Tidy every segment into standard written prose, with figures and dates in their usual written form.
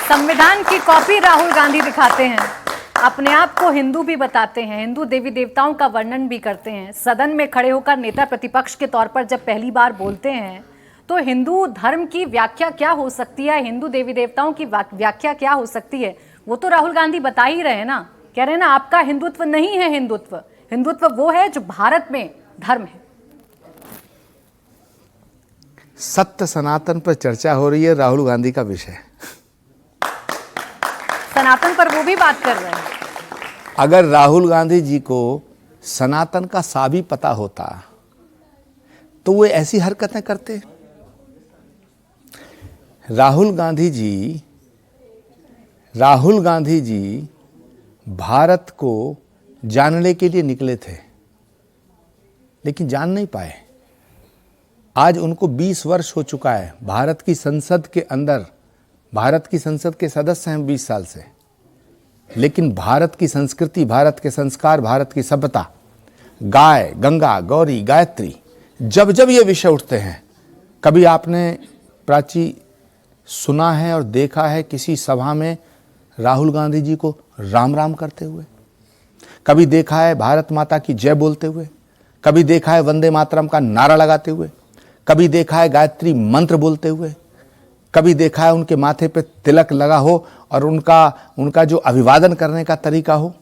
संविधान की कॉपी राहुल गांधी दिखाते हैं, अपने आप को हिंदू भी बताते हैं, हिंदू देवी देवताओं का वर्णन भी करते हैं। सदन में खड़े होकर नेता प्रतिपक्ष के तौर पर जब पहली बार बोलते हैं तो हिंदू धर्म की व्याख्या क्या हो सकती है, हिंदू देवी देवताओं की व्याख्या क्या हो सकती है, वो तो राहुल गांधी बता ही रहे हैं ना। कह रहे हैं ना, आपका हिंदुत्व नहीं है हिंदुत्व, हिंदुत्व वो है जो भारत में धर्म है। सत्य सनातन पर चर्चा हो रही है, राहुल गांधी का विषय। सनातन पर वो भी बात कर रहे हैं। अगर राहुल गांधी जी को सनातन का सा भी पता होता तो वो ऐसी हरकतें करते। राहुल गांधी जी भारत को जानने के लिए निकले थे, लेकिन जान नहीं पाए। आज उनको 20 वर्ष हो चुका है भारत की संसद के अंदर, भारत की संसद के सदस्य हैं 20 साल से, लेकिन भारत की संस्कृति, भारत के संस्कार, भारत की सभ्यता, गाय, गंगा, गौरी, गायत्री, जब जब ये विषय उठते हैं, कभी आपने प्राची सुना है और देखा है किसी सभा में राहुल गांधी जी को राम राम करते हुए? कभी देखा है भारत माता की जय बोलते हुए? कभी देखा है वंदे मातरम का नारा लगाते हुए? कभी देखा है गायत्री मंत्र बोलते हुए? कभी देखा है उनके माथे पे तिलक लगा हो और उनका जो अभिवादन करने का तरीका हो?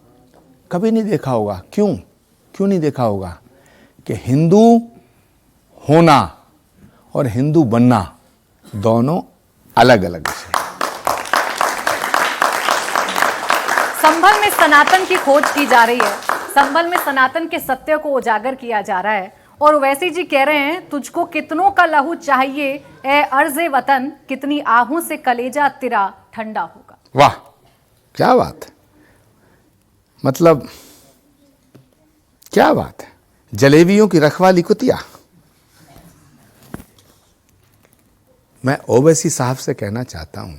कभी नहीं देखा होगा। क्यों नहीं देखा होगा? कि हिंदू होना और हिंदू बनना दोनों अलग अलग विषय। संभल में सनातन की खोज की जा रही है, संभल में सनातन के सत्य को उजागर किया जा रहा है। और ओवैसी जी कह रहे हैं, तुझको कितनों का लहू चाहिए ए अर्ज़े वतन, कितनी आहू से कलेजा तेरा ठंडा होगा। वाह, क्या बात है। मतलब क्या बात है। जलेबियों की रखवाली कुतिया। मैं ओवैसी साहब से कहना चाहता हूं,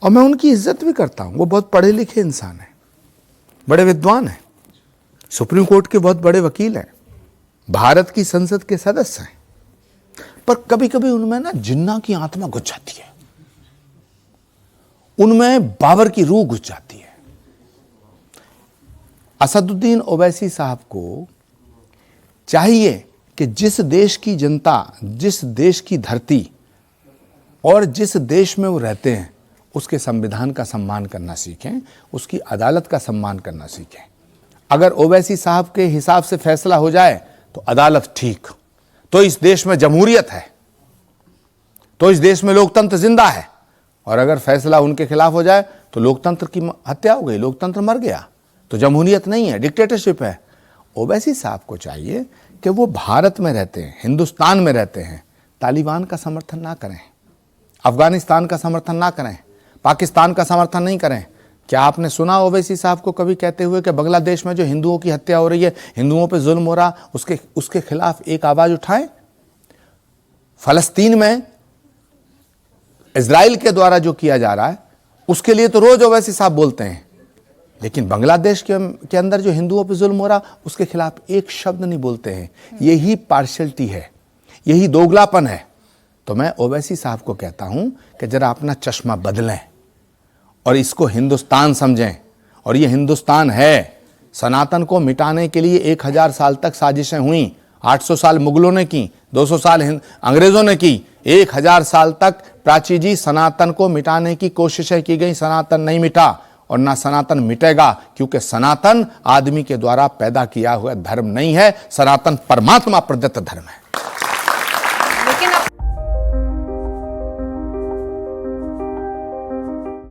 और मैं उनकी इज्जत भी करता हूं, वो बहुत पढ़े लिखे इंसान हैं, बड़े विद्वान हैं, सुप्रीम कोर्ट के बहुत बड़े वकील हैं, भारत की संसद के सदस्य हैं, पर कभी कभी उनमें ना जिन्ना की आत्मा घुस जाती है, उनमें बाबर की रूह घुस जाती है। असदुद्दीन ओवैसी साहब को चाहिए कि जिस देश की जनता, जिस देश की धरती और जिस देश में वो रहते हैं, उसके संविधान का सम्मान करना सीखें, उसकी अदालत का सम्मान करना सीखें। अगर ओवैसी साहब के हिसाब से फैसला हो जाए तो अदालत ठीक, तो इस देश में जमहूरियत है, तो इस देश में लोकतंत्र जिंदा है। और अगर फैसला उनके खिलाफ हो जाए तो लोकतंत्र की हत्या हो गई, लोकतंत्र मर गया, तो जमहूरियत नहीं है, डिक्टेटरशिप है। ओवैसी साहब को चाहिए कि वो भारत में रहते हैं, हिंदुस्तान में रहते हैं, तालिबान का समर्थन ना करें, अफगानिस्तान का समर्थन ना करें, पाकिस्तान का समर्थन नहीं करें। क्या आपने सुना ओवैसी साहब को कभी कहते हुए कि बांग्लादेश में जो हिंदुओं की हत्या हो रही है, हिंदुओं पे जुल्म हो रहा, उसके खिलाफ एक आवाज उठाएं? फलस्तीन में इजराइल के द्वारा जो किया जा रहा है उसके लिए तो रोज ओवैसी साहब बोलते हैं, लेकिन बांग्लादेश के अंदर जो हिंदुओं पे जुल्म हो रहा उसके खिलाफ एक शब्द नहीं बोलते हैं। यही पार्शियलिटी है, यही दोगलापन है। तो मैं ओवैसी साहब को कहता हूं कि जरा अपना चश्मा बदलें और इसको हिंदुस्तान समझें। और ये हिंदुस्तान है। सनातन को मिटाने के लिए 1000 साल तक साजिशें हुई, 800 साल मुगलों ने की, 200 साल अंग्रेजों ने की, 1000 साल तक प्राची जी सनातन को मिटाने की कोशिशें की गई। सनातन नहीं मिटा और ना सनातन मिटेगा, क्योंकि सनातन आदमी के द्वारा पैदा किया हुआ धर्म नहीं है, सनातन परमात्मा प्रदत्त धर्म है।